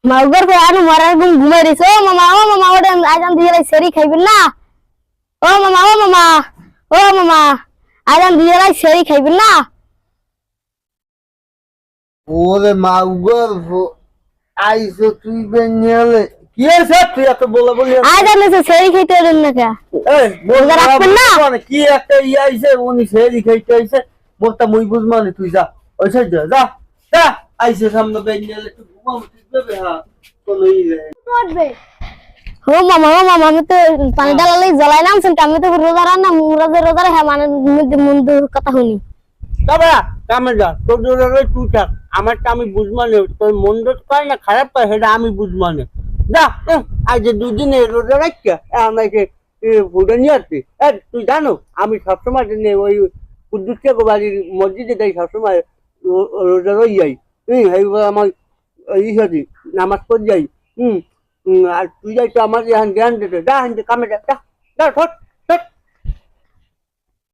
মাউগর পর আনু মারার ঘুমাই দিছ ও মামা ওটা আজান দিয়ে সেরি খাইবেন না ও মামা আজান দিয়ে সেরি খাইবেন না ওরে মাউগর আইসো তুই বেনিয়ালে কি আছে তুই এত বলা বলি আজান দিছে সেরি খাইতে দেন না কে এই রোজা রাখবেন না? কি একটা আইছে উনি সেরি খাইতে আইছে মোরটা মুই বুঝমানে তুই যা ওই সাইড যা যা আইছে সামনে বেনিয়ালে তুই ঘুমাও ঠিক হবে হ্যাঁ কোনো করবে ও মামা আমি তো পানি ডালালে জ্বলাই নামছেন আমি তো রোজা রান্না রোজা হ্যাঁ মানে মন্দ কথা শুনি তবে কামে যা তোর জন্য তুই থাক আমারটা আমি বুঝমানে তোর মন্দ পায় না খারাপ পায় সেটা আমি বুঝমানে যা আজ দুদিনে রোজা রাখছে আমাকে ভুলে নিয়ে আসছি তুই জানো আমি সবসময় ওই কুদ্দুসকে বাড়ির মসজিদে যাই সবসময় রোজা রই যাই এইবার আমার ইসাদি নামাজ পড়ে যাই আর তুই যাই তো আমার জ্ঞান দিতে যা কামে যা যা ঠোঁট